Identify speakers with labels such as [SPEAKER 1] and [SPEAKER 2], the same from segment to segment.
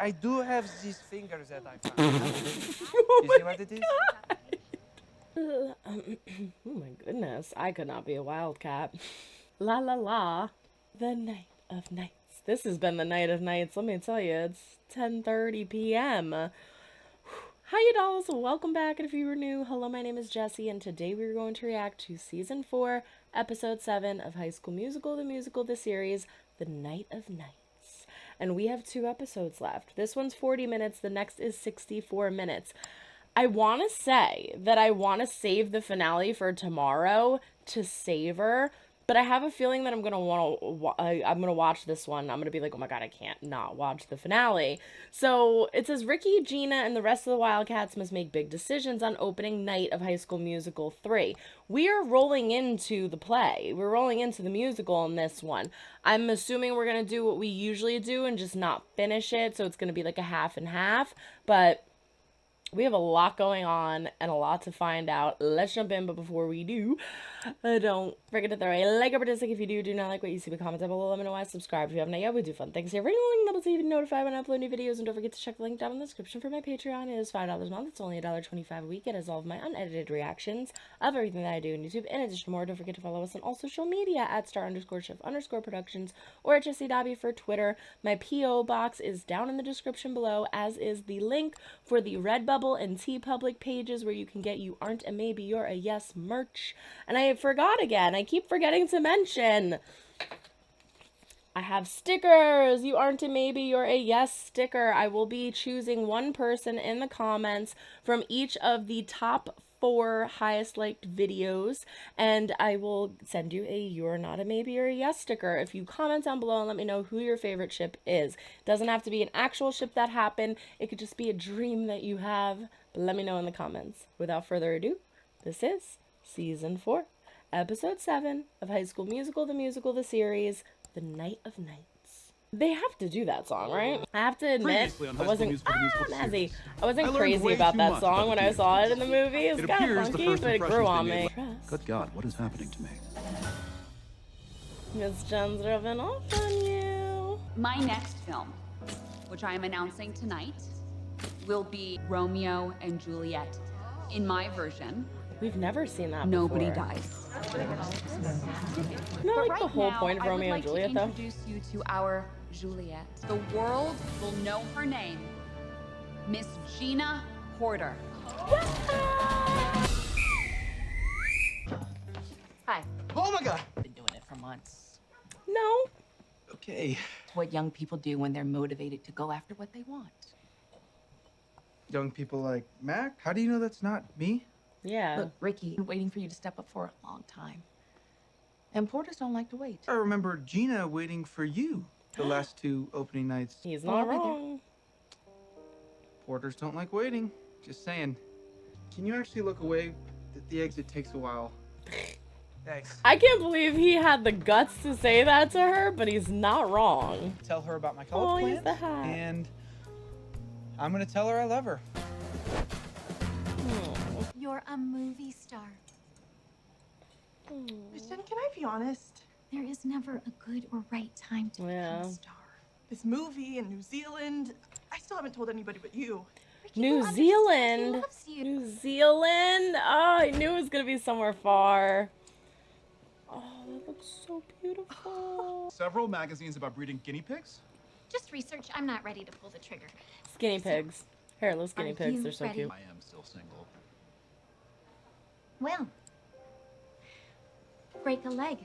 [SPEAKER 1] I do have these fingers that I found. You see what it is?
[SPEAKER 2] Oh my goodness, I could not be a wildcat. La la la. The night of nights. This has been the night of nights. Let me tell you, it's 10:30 p.m. Hi, you dolls. Welcome back. And if you were new, hello, my name is Jessie, and today we're going to react to Season 4, Episode 7 of High School Musical, the series, The Night of Nights. And we have 2 episodes left. This one's 40 minutes. The next is 64 minutes. I want to say that I want to save the finale for tomorrow to savor, but I have a feeling that I'm going to watch this one. I'm going to be like, oh my God, I can't not watch the finale. So it says Ricky, Gina, and the rest of the Wildcats must make big decisions on opening night of High School Musical 3. We are rolling into the play. We're rolling into the musical in this one. I'm assuming we're going to do what we usually do and just not finish it. So it's going to be like a half and half, but we have a lot going on and a lot to find out. Let's jump in, but before we do, don't forget to throw a like up or dislike if you do not like what you see. But comment down below, let me know why. Subscribe if you haven't yet. We do fun things here. Ring the link double so you can be notified when I upload new videos. And don't forget to check the link down in the description for my Patreon. It is $5 a month. It's only $1.25 a week. It has all of my unedited reactions of everything that I do on YouTube. In addition to more, don't forget to follow us on all social media at @star_chef_productions or at JessieDobbie for Twitter. My P.O. box is down in the description below, as is the link for the Redbubble and TeePublic pages where you can get You Aren't a Maybe, You're a Yes merch. And I forgot again. I keep forgetting to mention I have stickers. You Aren't a Maybe, You're a Yes sticker. I will be choosing one person in the comments from each of the top 4 highest liked videos, and I will send you a You're Not a Maybe or a Yes sticker if you comment down below and let me know who your favorite ship is. It doesn't have to be an actual ship that happened. It could just be a dream that you have, but let me know in the comments. Without further ado, this is Season 4, Episode 7 of High School Musical, the series, The Night of Nights. They have to do that song, right? I have to admit, I wasn't crazy about that song when I saw it in the movie. It's kind of funky, but it grew on me.
[SPEAKER 3] Good God, what is happening to me?
[SPEAKER 2] Miss Jen's rubbing off on you.
[SPEAKER 4] My next film, which I am announcing tonight, will be Romeo and Juliet. In my version,
[SPEAKER 2] we've never seen that
[SPEAKER 4] nobody
[SPEAKER 2] before.
[SPEAKER 4] dies.
[SPEAKER 2] Not like right the whole point of Romeo and Juliet, though.
[SPEAKER 4] I would like to introduce you to our Juliet. The world will know her name, Miss Gina Porter. Hi.
[SPEAKER 1] Oh my God.
[SPEAKER 5] Been doing it for months.
[SPEAKER 2] No.
[SPEAKER 1] Okay.
[SPEAKER 5] It's what young people do when they're motivated to go after what they want.
[SPEAKER 1] Young people like Mac? How do you know that's not me?
[SPEAKER 2] Yeah.
[SPEAKER 5] Look, Ricky, I've been waiting for you to step up for a long time. And Porters don't like to wait.
[SPEAKER 1] I remember Gina waiting for you the last 2 opening nights.
[SPEAKER 2] He's not wrong.
[SPEAKER 1] Porters don't like waiting. Just saying. Can you actually look away? The exit takes a while. Thanks.
[SPEAKER 2] I can't believe he had the guts to say that to her, but he's not wrong.
[SPEAKER 1] Tell her about my college plans.
[SPEAKER 2] He's the hat.
[SPEAKER 1] And I'm gonna tell her I love her.
[SPEAKER 6] You're a movie star.
[SPEAKER 7] Jen, can I be honest?
[SPEAKER 6] There is never a good or right time to become a star.
[SPEAKER 7] This movie in New Zealand, I still haven't told anybody but you.
[SPEAKER 6] Ricky
[SPEAKER 2] New
[SPEAKER 6] will
[SPEAKER 2] Zealand?
[SPEAKER 6] understand. He loves you.
[SPEAKER 2] New Zealand? Oh, I knew it was gonna be somewhere far. Oh, that looks so beautiful.
[SPEAKER 3] Several magazines about breeding guinea pigs?
[SPEAKER 6] Just research. I'm not ready to pull the trigger.
[SPEAKER 2] Skinny pigs. Hairless guinea
[SPEAKER 6] Are
[SPEAKER 2] pigs.
[SPEAKER 6] you
[SPEAKER 2] They're so
[SPEAKER 6] ready?
[SPEAKER 2] cute.
[SPEAKER 3] I am still single.
[SPEAKER 6] Well, break a leg.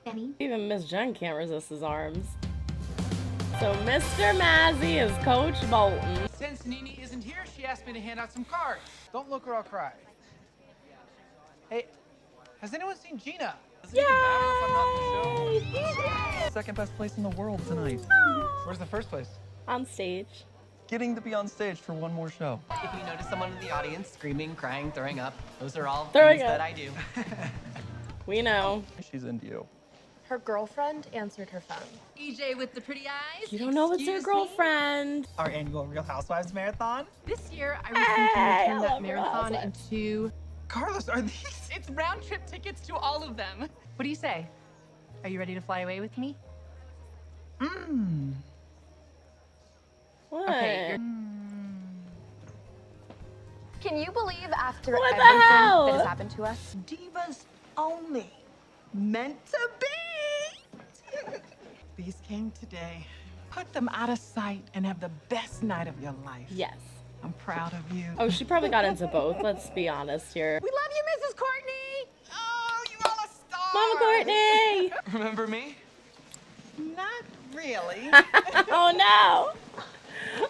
[SPEAKER 6] Benny.
[SPEAKER 2] Even Miss Jen can't resist his arms. So Mr. Mazzy is Coach Bolton.
[SPEAKER 1] Since Nini isn't here, she asked me to hand out some cards. Don't look or I'll cry. Hey, has anyone seen Gina? Does it even matter if I'm not in the show?
[SPEAKER 8] Second best place in the world tonight.
[SPEAKER 1] Where's the first place?
[SPEAKER 2] On stage.
[SPEAKER 8] Getting to be on stage for one more show.
[SPEAKER 5] If you notice someone in the audience screaming, crying, throwing up, those are all
[SPEAKER 2] Throwing
[SPEAKER 5] things
[SPEAKER 2] up.
[SPEAKER 5] that I do.
[SPEAKER 2] We know.
[SPEAKER 8] She's into you.
[SPEAKER 9] Her girlfriend answered her phone.
[SPEAKER 4] EJ with the pretty eyes.
[SPEAKER 2] You don't know it's her
[SPEAKER 4] Excuse me?
[SPEAKER 2] girlfriend.
[SPEAKER 10] Our annual Real Housewives marathon.
[SPEAKER 9] This year, I was
[SPEAKER 2] Hey,
[SPEAKER 9] thinking to
[SPEAKER 2] I
[SPEAKER 9] turn
[SPEAKER 2] love
[SPEAKER 9] that marathon
[SPEAKER 2] Real Housewives.
[SPEAKER 9] into...
[SPEAKER 1] Carlos, are these?
[SPEAKER 9] It's round trip tickets to all of them. What do you say? Are you ready to fly away with me?
[SPEAKER 2] What?
[SPEAKER 9] Okay,
[SPEAKER 11] Can you believe after
[SPEAKER 2] What the
[SPEAKER 11] everything
[SPEAKER 2] hell?
[SPEAKER 11] that has happened to us?
[SPEAKER 7] Divas only. Meant to be. These came today. Put them out of sight and have the best night of your life.
[SPEAKER 2] Yes.
[SPEAKER 7] I'm proud of you.
[SPEAKER 2] Oh, she probably got into both. Let's be honest here.
[SPEAKER 7] We love you, Mrs. Courtney. Oh, you all a star.
[SPEAKER 2] Mama Courtney.
[SPEAKER 10] Remember me?
[SPEAKER 7] Not really.
[SPEAKER 2] Oh no.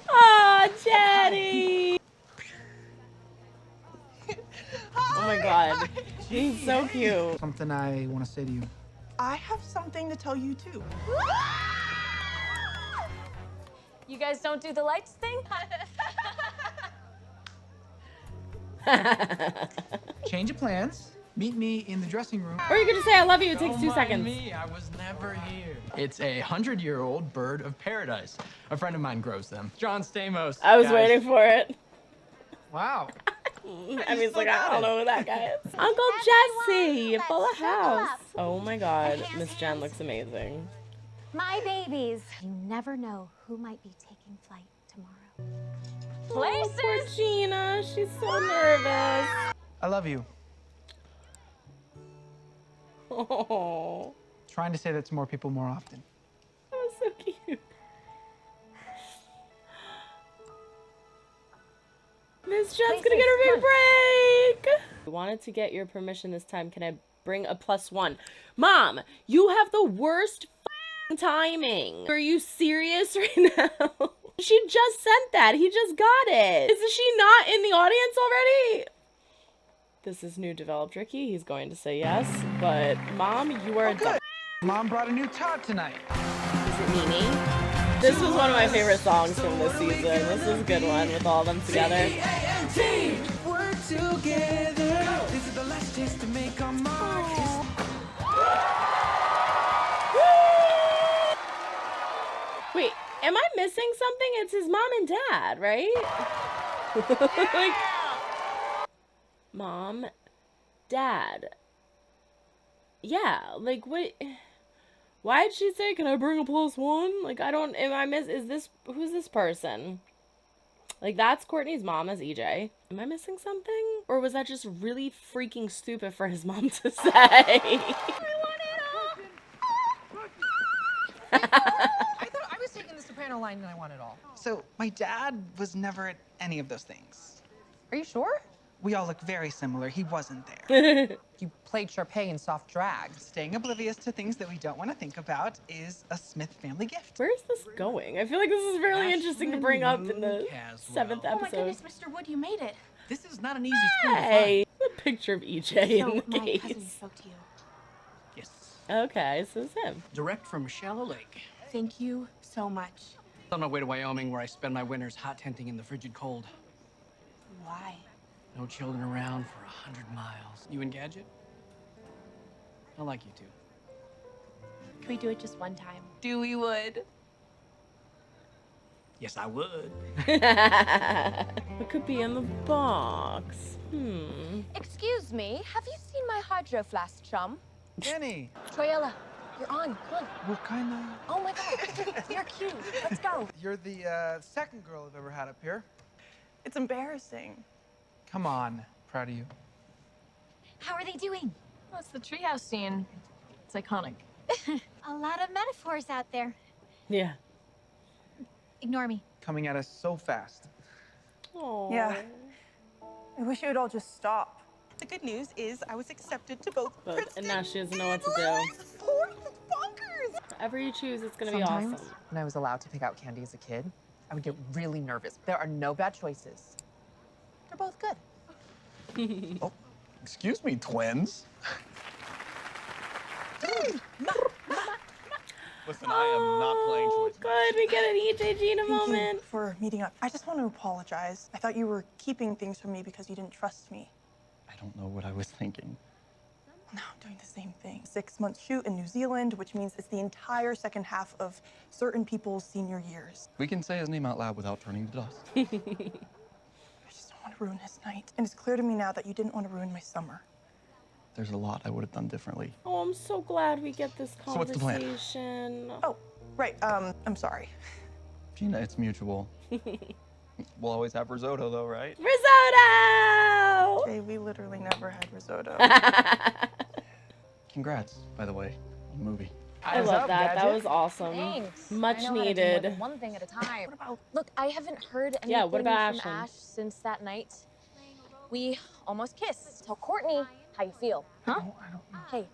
[SPEAKER 2] Oh, Jenny. Oh my God. He's so cute.
[SPEAKER 1] Something I want to say to you.
[SPEAKER 7] I have something to tell you too.
[SPEAKER 11] You guys don't do the lights thing?
[SPEAKER 1] Change of plans. Meet me in the dressing room.
[SPEAKER 2] Or you could just say I love you. It takes 2 seconds.
[SPEAKER 10] Me, I was never here. It's a 100-year-old bird of paradise. A friend of mine grows them. John Stamos.
[SPEAKER 2] I was
[SPEAKER 10] guys.
[SPEAKER 2] waiting for it.
[SPEAKER 1] Wow.
[SPEAKER 2] I mean, it's like, I don't know who that guy is. Uncle Jesse, full of house. Oh my God, Miss Jen looks amazing.
[SPEAKER 6] My babies. You never know who might be taking flight tomorrow.
[SPEAKER 2] Oh, poor Gina, she's so nervous.
[SPEAKER 1] I love you.
[SPEAKER 2] Oh,
[SPEAKER 1] Trying to say that to more people more often.
[SPEAKER 2] that was so cute. Miss Jen's gonna get her big break. I wanted to get your permission this time. Can I bring a +1? Mom, you have the worst f***ing timing. Are you serious right now? She just sent that. He just got it. Is she not in the audience already? This is new developed Ricky. He's going to say yes. But Mom, you are a dumb.
[SPEAKER 1] Mom brought a new tot tonight.
[SPEAKER 2] Is it Nene? This was one of my favorite songs from this season. This is a good one with all of them together.
[SPEAKER 1] Work together. This is the last chance to make our mark.
[SPEAKER 2] Wait, am I missing something? It's his mom and dad, right? Like, Mom, Dad. Yeah, like what? Why did she say, can I bring a +1? Like, I don't, who's this person? Like, that's Courtney's mom as EJ. Am I missing something? Or was that just really freaking stupid for his mom to say?
[SPEAKER 5] I was taking the soprano line and I want it all.
[SPEAKER 12] So, my dad was never at any of those things.
[SPEAKER 5] Are you sure?
[SPEAKER 12] We all look very similar. He wasn't there.
[SPEAKER 5] You played Sharpay in soft drag.
[SPEAKER 12] Staying oblivious to things that we don't want to think about is a Smith family gift.
[SPEAKER 2] Where is this going? I feel like this is really interesting to bring up in the 7th episode.
[SPEAKER 6] Oh my goodness, Mr. Wood, you made it.
[SPEAKER 12] This is not an easy school to find.
[SPEAKER 2] Hey, a picture of EJ in the
[SPEAKER 6] my
[SPEAKER 2] case.
[SPEAKER 6] cousin spoke to you.
[SPEAKER 3] Yes.
[SPEAKER 2] Okay, so it's him.
[SPEAKER 3] Direct from Shallow Lake.
[SPEAKER 7] Thank you so much.
[SPEAKER 10] On my way to Wyoming, where I spend my winters hot tenting in the frigid cold.
[SPEAKER 7] Why?
[SPEAKER 10] No children around for 100 miles. You and Gadget? I like you too.
[SPEAKER 11] Can we do it just one time?
[SPEAKER 7] Dewey Wood.
[SPEAKER 3] Yes, I would.
[SPEAKER 2] What could be in the box?
[SPEAKER 11] Excuse me, have you seen my hydro flask, chum?
[SPEAKER 1] Jenny,
[SPEAKER 11] Troyella, you're on. Come on.
[SPEAKER 1] we're kind of...
[SPEAKER 11] Oh my God, you're cute. Let's go.
[SPEAKER 1] You're the second girl I've ever had up here.
[SPEAKER 7] It's embarrassing.
[SPEAKER 1] Come on, proud of you.
[SPEAKER 6] How are they doing?
[SPEAKER 9] Well, it's the treehouse scene. It's iconic.
[SPEAKER 6] A lot of metaphors out there.
[SPEAKER 2] Yeah.
[SPEAKER 6] Ignore me.
[SPEAKER 1] Coming at us so fast.
[SPEAKER 2] Aww.
[SPEAKER 7] Yeah. I wish it would all just stop. The good news is I was accepted to both
[SPEAKER 2] And now she doesn't know what to do.
[SPEAKER 7] bonkers.
[SPEAKER 2] Whatever you choose, it's gonna be
[SPEAKER 5] Sometimes,
[SPEAKER 2] awesome.
[SPEAKER 5] when I was allowed to pick out candy as a kid, I would get really nervous. There are no bad choices. They're both good.
[SPEAKER 8] Oh, excuse me, twins. Listen, I am not playing choice.
[SPEAKER 2] Good, we get an EJ Gina moment.
[SPEAKER 7] Thank you for meeting up. I just want to apologize. I thought you were keeping things from me because you didn't trust me.
[SPEAKER 8] I don't know what I was thinking.
[SPEAKER 7] Now I'm doing the same thing. 6-month shoot in New Zealand, which means it's the entire second half of certain people's senior years.
[SPEAKER 8] We can say his name out loud without turning to dust.
[SPEAKER 7] I just don't want to ruin his night. And it's clear to me now that you didn't want to ruin my summer.
[SPEAKER 8] There's a lot I would have done differently.
[SPEAKER 2] Oh, I'm so glad we get this
[SPEAKER 8] So what's the plan?
[SPEAKER 2] conversation.
[SPEAKER 7] Oh, right. I'm sorry.
[SPEAKER 8] Gina, it's mutual. We'll always have risotto, though, right?
[SPEAKER 2] Risotto!
[SPEAKER 13] Jay, we literally never had risotto.
[SPEAKER 8] Congrats, by the way, on the movie.
[SPEAKER 2] I love that. That was awesome.
[SPEAKER 11] Thanks.
[SPEAKER 2] Much
[SPEAKER 11] I know how to deal
[SPEAKER 2] needed.
[SPEAKER 11] with one thing at a time. What about? Look, I haven't heard anything
[SPEAKER 2] Yeah, what about
[SPEAKER 11] from
[SPEAKER 2] Ashlyn?
[SPEAKER 11] Ash since that night. We almost kissed. Tell Courtney how you feel. Huh? Hey.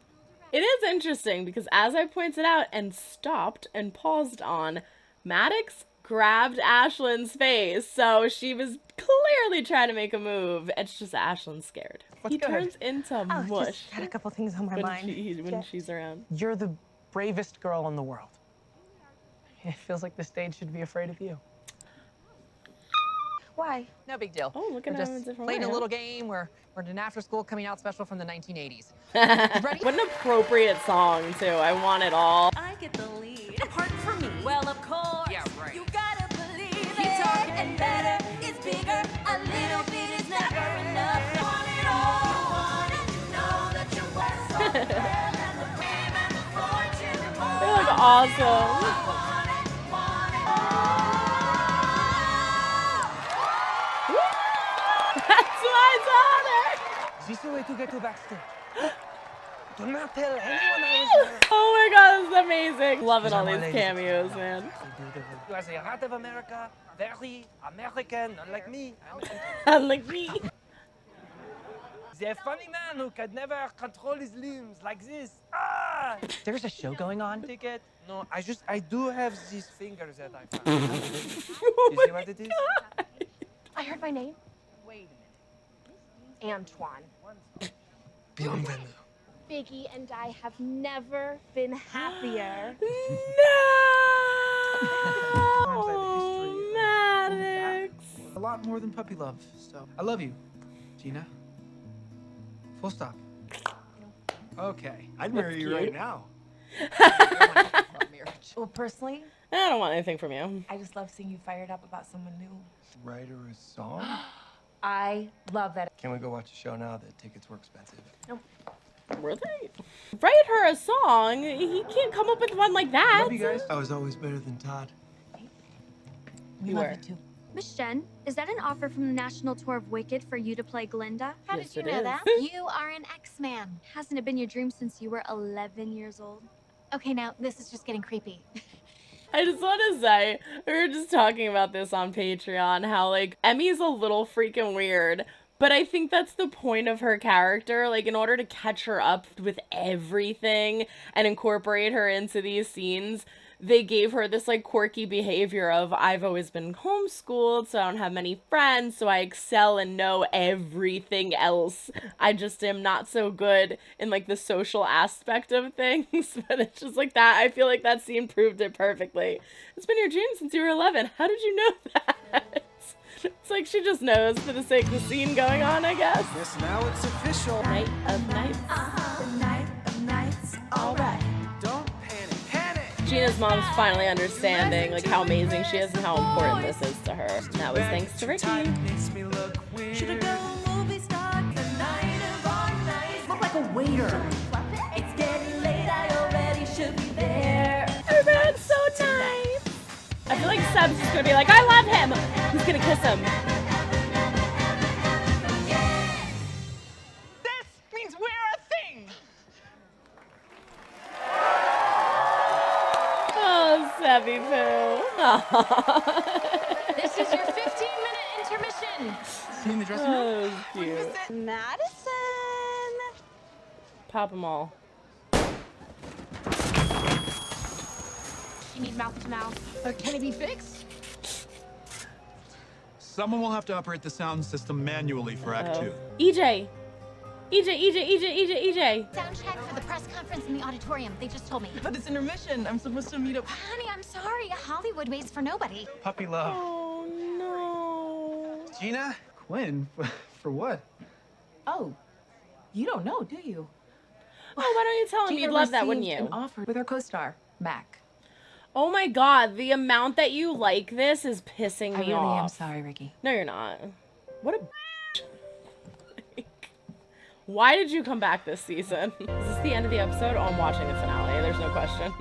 [SPEAKER 2] It is interesting because as I pointed out and stopped and paused on, Maddox grabbed Ashlyn's face, so she was clearly trying to make a move. It's just Ashlyn's scared.
[SPEAKER 12] What's
[SPEAKER 2] He
[SPEAKER 12] good?
[SPEAKER 2] turns into mush
[SPEAKER 13] Just had a couple things on my
[SPEAKER 2] when,
[SPEAKER 13] mind.
[SPEAKER 2] when she's around.
[SPEAKER 12] You're the bravest girl in the world. It feels like the stage should be afraid of you.
[SPEAKER 5] Why? No big deal.
[SPEAKER 2] Oh, look at
[SPEAKER 5] We're
[SPEAKER 2] that in a
[SPEAKER 5] just
[SPEAKER 2] different
[SPEAKER 5] playing
[SPEAKER 2] way,
[SPEAKER 5] a
[SPEAKER 2] huh?
[SPEAKER 5] little game. We're an after-school coming out special from the 1980s. Ready?
[SPEAKER 2] What an appropriate song, too. I want it all.
[SPEAKER 14] I get the lead. Apart from me. Well, of course.
[SPEAKER 5] Yeah, right.
[SPEAKER 14] You gotta believe it. Keep talking and better is bigger. A little bit is never enough. Want it all. Want it to know that you're worth something. And the fame and the fortune.
[SPEAKER 2] They look awesome. That's my daughter!
[SPEAKER 15] This is the way to get to backstage. Do not tell anyone I was there.
[SPEAKER 2] Oh my god, this is amazing. Loving all these cameos, man.
[SPEAKER 15] You are the heart of America, very American, unlike me.
[SPEAKER 2] Unlike me.
[SPEAKER 15] The funny man who could never control his limbs like this. Ah!
[SPEAKER 12] There's a show going on.
[SPEAKER 15] Ticket? No, I do have these fingers that I found. You see what it is?
[SPEAKER 11] I heard my name. Wait a minute. Antoine.
[SPEAKER 15] Bienvenue.
[SPEAKER 11] Biggie and I have never been happier.
[SPEAKER 2] No! Maddox.
[SPEAKER 1] A lot more than puppy love. So I love you, Gina. Full stop. Okay.
[SPEAKER 15] I'd marry you right now.
[SPEAKER 13] Well, personally,
[SPEAKER 2] I don't want anything from you.
[SPEAKER 13] I just love seeing you fired up about someone new.
[SPEAKER 15] Write her a song?
[SPEAKER 13] I love that.
[SPEAKER 15] Can we go watch a show now? The tickets were expensive.
[SPEAKER 2] Were they? Write her a song? He can't come up with one like that.
[SPEAKER 15] Love you guys. I was always better than Todd.
[SPEAKER 2] You were.
[SPEAKER 6] Miss Jen, is that an offer from the national tour of Wicked for you to play Glinda? How
[SPEAKER 2] Yes,
[SPEAKER 6] did you
[SPEAKER 2] it
[SPEAKER 6] know
[SPEAKER 2] is.
[SPEAKER 6] that? You are an X-Man. Hasn't it been your dream since you were 11 years old? Okay, now this is just getting creepy.
[SPEAKER 2] I just want to say, we were just talking about this on Patreon, how, like, Emmy's a little freaking weird, but I think that's the point of her character. Like, in order to catch her up with everything and incorporate her into these scenes, they gave her this, like, quirky behavior of, I've always been homeschooled, so I don't have many friends, so I excel and know everything else. I just am not so good in, like, the social aspect of things, but it's just like that. I feel like that scene proved it perfectly. It's been your dream since you were 11. How did you know that? It's like she just knows for the sake of the scene going on, I guess.
[SPEAKER 15] Yes, now it's official.
[SPEAKER 2] Night of nights.
[SPEAKER 14] The night of nights. All right.
[SPEAKER 15] Don't panic. Panic!
[SPEAKER 2] Gina's mom's finally understanding, like, how amazing she is and how important this is to her. And that was thanks to Ricky.
[SPEAKER 15] Makes me look weird.
[SPEAKER 14] Should I go movie star? The night of all nights. Look like a waiter. It's getting late. I already should be there.
[SPEAKER 2] Everyone's so nice. I feel like Seb's just gonna be like, I love him. He's gonna kiss him.
[SPEAKER 12] This means we're a thing.
[SPEAKER 2] Oh, Sebby Poo.
[SPEAKER 11] This is your 15-minute intermission.
[SPEAKER 1] See you in the dressing room?
[SPEAKER 2] Oh, cute.
[SPEAKER 13] Madison!
[SPEAKER 2] Pop them all.
[SPEAKER 11] You need mouth to mouth.
[SPEAKER 12] Can it be fixed?
[SPEAKER 16] Someone will have to operate the sound system manually for Act 2.
[SPEAKER 2] EJ. EJ.
[SPEAKER 6] Sound check for the press conference in the auditorium. They just told me.
[SPEAKER 12] But it's intermission. I'm supposed to meet up.
[SPEAKER 6] Honey, I'm sorry. Hollywood waits for nobody.
[SPEAKER 15] Puppy love.
[SPEAKER 2] Oh, no.
[SPEAKER 1] Gina? Quinn? For what?
[SPEAKER 13] Oh, you don't know, do you?
[SPEAKER 2] Oh, why don't you tell him
[SPEAKER 13] Gina
[SPEAKER 2] you'd love that, wouldn't
[SPEAKER 13] received
[SPEAKER 2] you?
[SPEAKER 13] an offer with her co-star, Mac.
[SPEAKER 2] Oh my god, the amount that you like this is pissing
[SPEAKER 13] I
[SPEAKER 2] me
[SPEAKER 13] really
[SPEAKER 2] off.
[SPEAKER 13] am sorry, Ricky.
[SPEAKER 2] No, you're not. What a Why did you come back this season? Is this the end of the episode? Oh, I'm watching the finale. There's no question.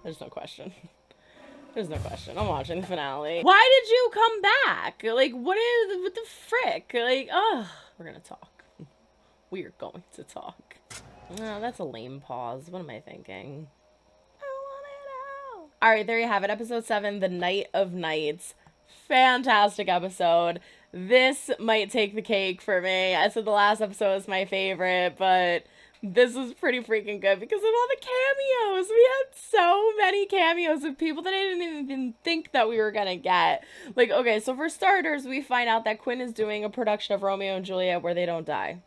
[SPEAKER 2] There's no question. There's no question. I'm watching the finale. Why did you come back? Like, what the frick? Like, oh, we're gonna talk. We are going to talk. No, that's a lame pause. What am I thinking? All right, there you have it. Episode 7, The Night of Nights. Fantastic episode. This might take the cake for me. I said the last episode was my favorite, but this was pretty freaking good because of all the cameos. We had so many cameos of people that I didn't even think that we were gonna get. Like, okay, so for starters, we find out that Quinn is doing a production of Romeo and Juliet where they don't die.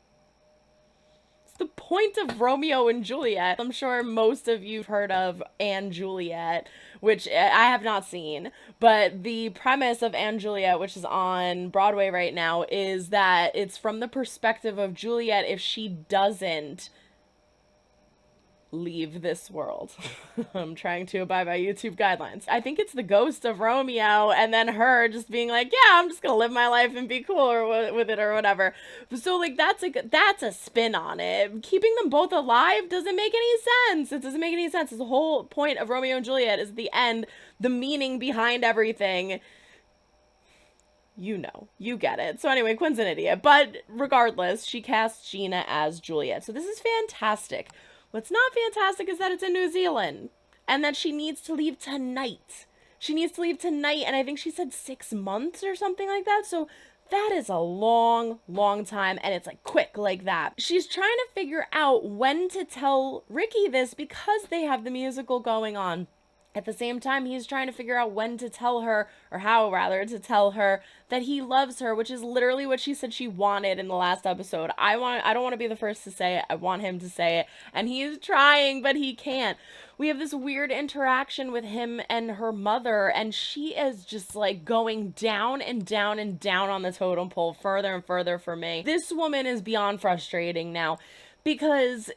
[SPEAKER 2] It's the point of Romeo and Juliet. I'm sure most of you've heard of & Juliet, which I have not seen, but the premise of & Juliet, which is on Broadway right now, is that it's from the perspective of Juliet if she doesn't leave this world. I'm trying to abide by YouTube guidelines. I think it's the ghost of Romeo and then her just being like, yeah, I'm just gonna live my life and be cool or with it or whatever. So like that's a spin on it. Keeping them both alive doesn't make any sense. It doesn't make any sense. It's the whole point of Romeo and Juliet is at the end, the meaning behind everything. You know, you get it. So anyway, Quinn's an idiot, but regardless, she casts Gina as Juliet. So this is fantastic. What's not fantastic is that it's in New Zealand and that she needs to leave tonight. She needs to leave tonight, and I think she said 6 months or something like that. So that is a long, long time, and it's like quick like that. She's trying to figure out when to tell Ricky this because they have the musical going on. At the same time, he's trying to figure out when to tell her, or how rather, to tell her that he loves her, which is literally what she said she wanted in the last episode. I don't want to be the first to say it. I want him to say it. And he's trying, but he can't. We have this weird interaction with him and her mother, and she is just like going down and down and down on the totem pole, further and further for me. This woman is beyond frustrating now. Because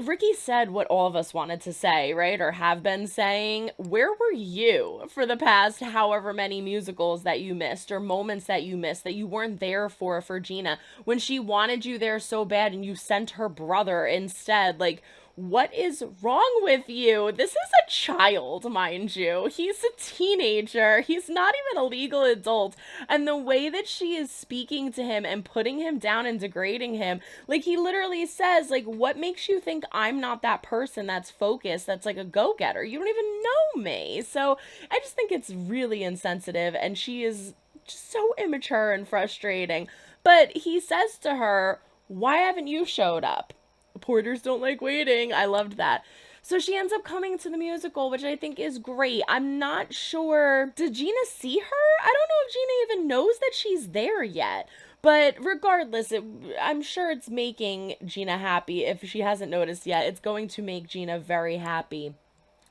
[SPEAKER 2] Ricky said what all of us wanted to say, right? Or have been saying. Where were you for the past however many musicals that you missed or moments that you missed that you weren't there for Gina when she wanted you there so bad and you sent her brother instead? Like, what is wrong with you? This is a child, mind you. He's a teenager. He's not even a legal adult. And the way that she is speaking to him and putting him down and degrading him, like he literally says, like, what makes you think I'm not that person that's focused, that's like a go-getter? You don't even know me. So I just think it's really insensitive, and she is just so immature and frustrating. But he says to her, why haven't you showed up? Porters don't like waiting. I loved that. So she ends up coming to the musical, which I think is great. I'm not sure. Did Gina see her? I don't know if Gina even knows that she's there yet. But regardless, I'm sure it's making Gina happy. If she hasn't noticed yet, it's going to make Gina very happy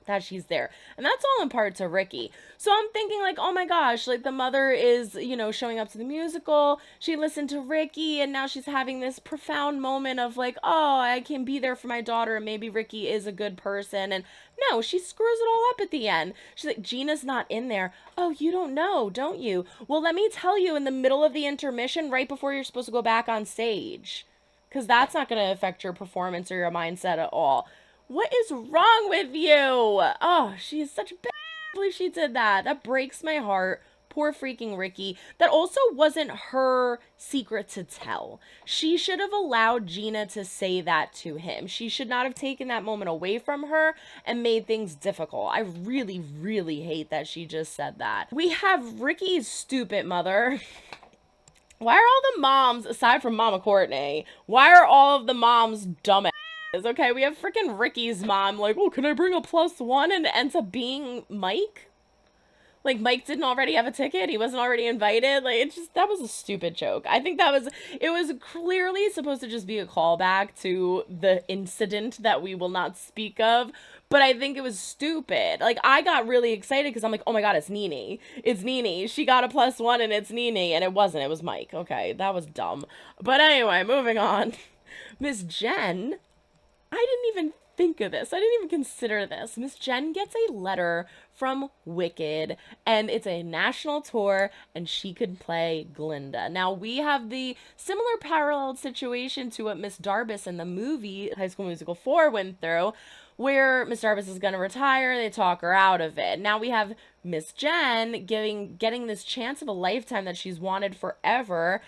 [SPEAKER 2] that she's there. And that's all in part to Ricky. So I'm thinking like, oh my gosh, like the mother is, you know, showing up to the musical. She listened to Ricky and now she's having this profound moment of like, oh, I can be there for my daughter and maybe Ricky is a good person. And no, she screws it all up at the end. She's like, Gina's not in there. Oh, you don't know, don't you? Well, let me tell you in the middle of the intermission right before you're supposed to go back on stage. Because that's not going to affect your performance or your mindset at all. What is wrong with you? Oh, she is such a bitch. I believe she did that. That breaks my heart. Poor freaking Ricky. That also wasn't her secret to tell. She should have allowed Gina to say that to him. She should not have taken that moment away from her and made things difficult. I really, really hate that she just said that. We have Ricky's stupid mother. Why are all the moms, aside from Mama Courtney, why are all of the moms dumbass? Okay, we have freaking Ricky's mom like, oh, can I bring a +1? And it ends up being Mike. Like, Mike didn't already have a ticket. He wasn't already invited. Like, it just, that was a stupid joke. I think it was clearly supposed to just be a callback to the incident that we will not speak of. But I think it was stupid. Like, I got really excited because I'm like, oh my God, it's Nene. It's Nene. She got a +1 and it's Nene. And it wasn't. It was Mike. Okay, that was dumb. But anyway, moving on. Miss Jen, I didn't even think of this. I didn't even consider this. Miss Jen gets a letter from Wicked, and it's a national tour, and she could play Glinda. Now, we have the similar parallel situation to what Miss Darbus in the movie High School Musical 4 went through, where Miss Darbus is going to retire. They talk her out of it. Now we have Miss Jen getting this chance of a lifetime that she's wanted forever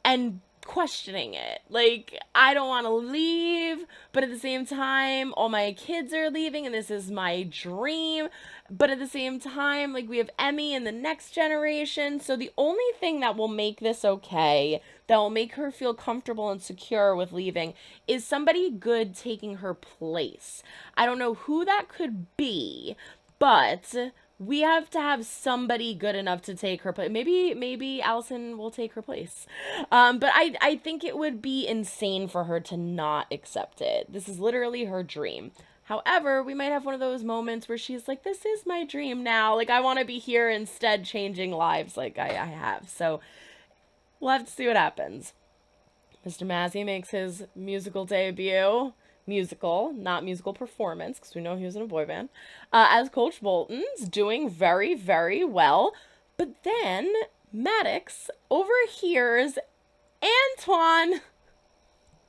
[SPEAKER 2] and questioning it. Like, I don't want to leave, but at the same time, all my kids are leaving and this is my dream. But at the same time, like, we have Emmy in the next generation. So the only thing that will make this okay, that will make her feel comfortable and secure with leaving, is somebody good taking her place. I don't know who that could be, but we have to have somebody good enough to take her place. Maybe Allison will take her place. But I think it would be insane for her to not accept it. This is literally her dream. However, we might have one of those moments where she's like, this is my dream now. Like, I want to be here instead, changing lives like I have. So we'll have to see what happens. Mr. Massey makes his musical debut. Musical, not musical performance, because we know he was in a boy band, as Coach Bolton's doing very, very well. But then Maddox overhears Antoine,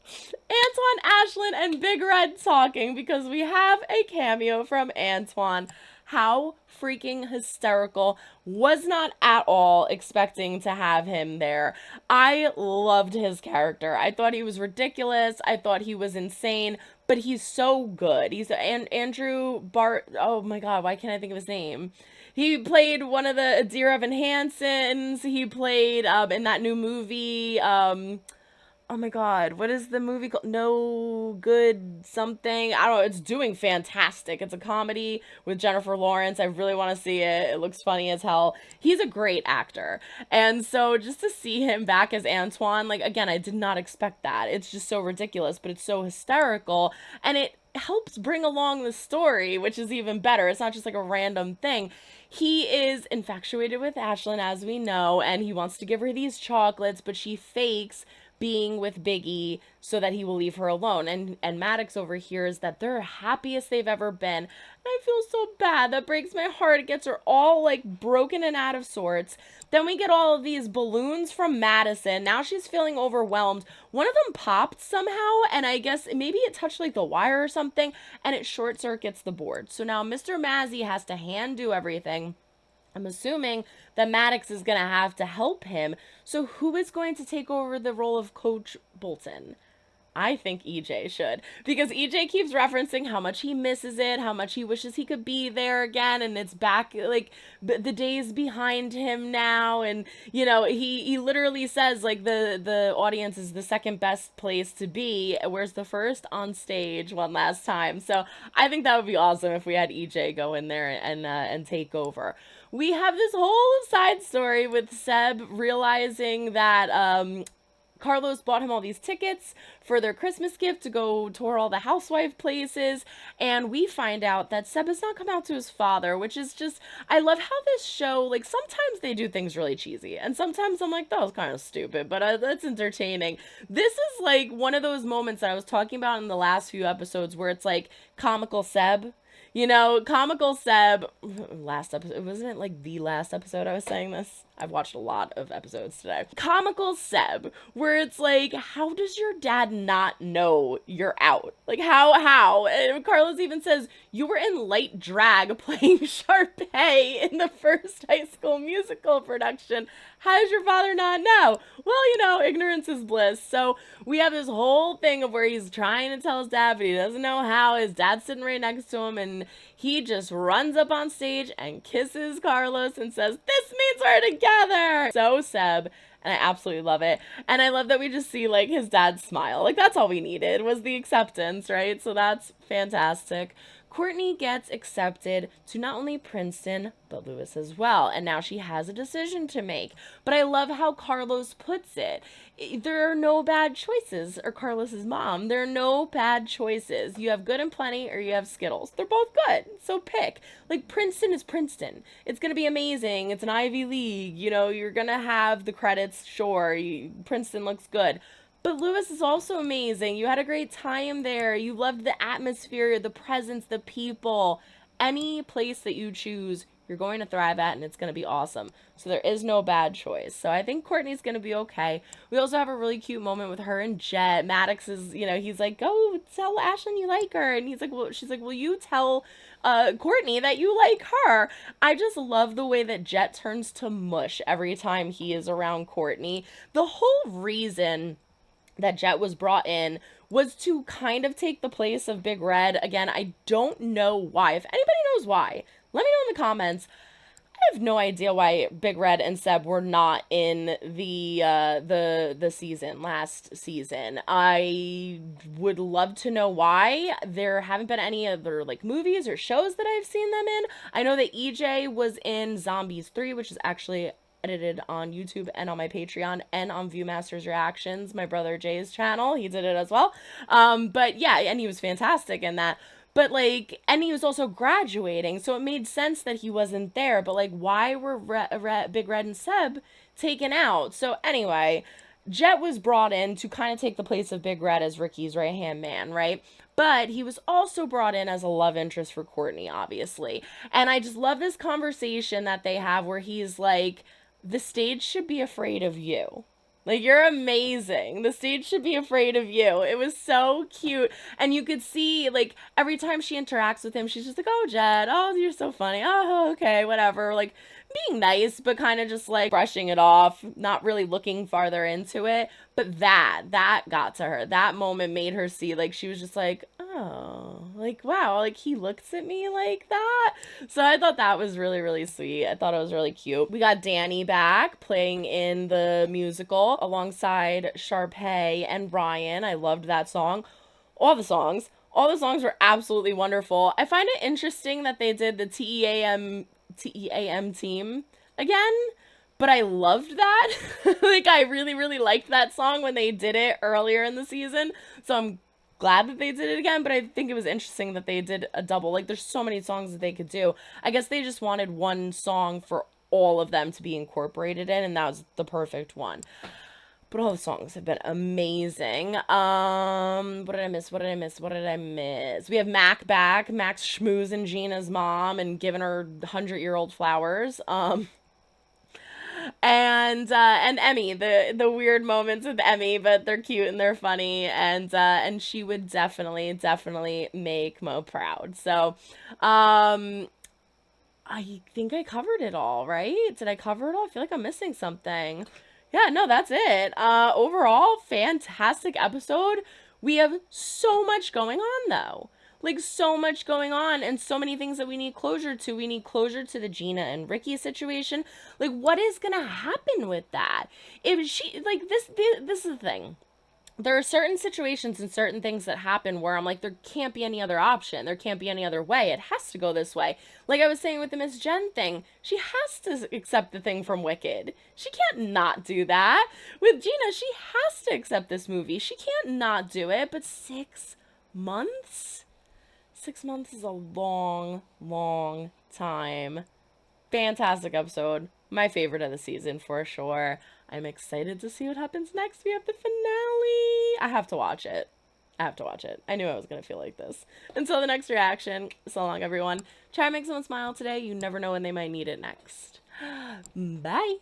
[SPEAKER 2] Ashlyn, and Big Red talking, because we have a cameo from Antoine. How freaking hysterical. Was not at all expecting to have him there. I loved his character. I thought he was ridiculous. I thought he was insane, but he's so good. He's Andrew Bart. Oh my God, why can't I think of his name? He played one of the Dear Evan Hansen's. He played in that new movie, oh my God, what is the movie called? No Good Something. I don't know. It's doing fantastic. It's a comedy with Jennifer Lawrence. I really want to see it. It looks funny as hell. He's a great actor. And so just to see him back as Antoine, like, again, I did not expect that. It's just so ridiculous, but it's so hysterical. And it helps bring along the story, which is even better. It's not just like a random thing. He is infatuated with Ashlyn, as we know, and he wants to give her these chocolates, but she fakes being with Biggie so that he will leave her alone. And Maddox overhears that they're happiest they've ever been. And I feel so bad. That breaks my heart. It gets her all like broken and out of sorts. Then we get all of these balloons from Madison. Now she's feeling overwhelmed. One of them popped somehow, and I guess maybe it touched like the wire or something, and it short circuits the board. So now Mr. Massey has to hand do everything. I'm assuming that Maddox is going to have to help him. So who is going to take over the role of Coach Bolton? I think EJ should, because EJ keeps referencing how much he misses it, how much he wishes he could be there again, and it's back, like, the days behind him now, and, you know, he literally says, like, the audience is the second best place to be, where's the first? On stage one last time. So I think that would be awesome if we had EJ go in there and take over. We have this whole side story with Seb realizing that Carlos bought him all these tickets for their Christmas gift to go tour all the housewife places, and we find out that Seb has not come out to his father, which is just, I love how this show, like, sometimes they do things really cheesy, and sometimes I'm like, that was kind of stupid, but that's entertaining. This is like one of those moments that I was talking about in the last few episodes where it's like comical Seb. You know, comical Seb, last episode, wasn't it like the last episode I was saying this? I've watched a lot of episodes today. Comical Seb, where it's like, how does your dad not know you're out? Like, how? And Carlos even says, you were in light drag playing Sharpay in the first High School Musical production. How does your father not know? Well, you know, ignorance is bliss. So we have this whole thing of where he's trying to tell his dad, but he doesn't know how. His dad's sitting right next to him, and he just runs up on stage and kisses Carlos and says, this means we're together. So Seb, and I absolutely love it. And I love that we just see, like, his dad's smile. Like, that's all we needed was the acceptance, right? So that's fantastic. Courtney gets accepted to not only Princeton, but Lewis as well. And now she has a decision to make. But I love how Carlos puts it. There are no bad choices, or Carlos's mom. There are no bad choices. You have Good and Plenty, or you have Skittles. They're both good, so pick. Like, Princeton is Princeton. It's going to be amazing. It's an Ivy League. You know, you're going to have the credits, sure. Princeton looks good. But Lewis is also amazing. You had a great time there. You loved the atmosphere, the presence, the people. Any place that you choose, you're going to thrive at, and it's going to be awesome. So there is no bad choice. So I think Courtney's going to be okay. We also have a really cute moment with her and Jet. Maddox is, you know, he's like, go tell Ashlyn you like her. And he's like, well, she's like, will you tell Courtney that you like her? I just love the way that Jet turns to mush every time he is around Courtney. The whole reason that Jet was brought in was to kind of take the place of Big Red. Again, I don't know why. If anybody knows why, let me know in the comments. I have no idea why Big Red and Seb were not in the season, last season. I would love to know why. There haven't been any other like movies or shows that I've seen them in. I know that EJ was in Zombies 3, which is actually edited on YouTube and on my Patreon and on Viewmaster's Reactions, my brother Jay's channel. He did it as well. But yeah, and he was fantastic in that. But like, and he was also graduating, so it made sense that he wasn't there. But like, why were Big Red and Seb taken out? So anyway, Jet was brought in to kind of take the place of Big Red as Ricky's right-hand man, right? But he was also brought in as a love interest for Courtney, obviously. And I just love this conversation that they have where he's like, the stage should be afraid of you. Like, you're amazing. The stage should be afraid of you. It was so cute. And you could see, like, every time she interacts with him, she's just like, oh, Jet, oh, you're so funny. Oh, okay, whatever. Like, being nice, but kind of just, like, brushing it off, not really looking farther into it. But that got to her. That moment made her see, like, she was just like, oh, like, wow, like, he looks at me like that. So I thought that was really, really sweet. I thought it was really cute. We got Danny back playing in the musical alongside Sharpay and Ryan. I loved that song. All the songs were absolutely wonderful. I find it interesting that they did the TEAM team again, but I loved that. Like, I really, really liked that song when they did it earlier in the season. So I'm glad that they did it again, but I think it was interesting that they did a double. Like, there's so many songs that they could do. I guess they just wanted one song for all of them to be incorporated in, and that was the perfect one. But all the songs have been amazing. What did I miss? We have Mac back. Mac's schmoozing Gina's mom and giving her 100-year-old flowers. And Emmy, the weird moments with Emmy, but they're cute and they're funny, and she would definitely make Mo proud. So, I think I covered it all, right? Did I cover it all? I feel like I'm missing something. Yeah, no, that's it. Overall, fantastic episode. We have so much going on, though. Like, so much going on and so many things that we need closure to. We need closure to the Gina and Ricky situation. Like, what is gonna happen with that? If she, like, this is the thing. There are certain situations and certain things that happen where I'm like, there can't be any other option. There can't be any other way. It has to go this way. Like I was saying with the Miss Jen thing, she has to accept the thing from Wicked. She can't not do that. With Gina, she has to accept this movie. She can't not do it. But 6 months? 6 months is a long, long time. Fantastic episode. My favorite of the season for sure. I'm excited to see what happens next. We have the finale. I have to watch it. I knew I was going to feel like this. Until the next reaction, so long, everyone. Try to make someone smile today. You never know when they might need it next. Bye.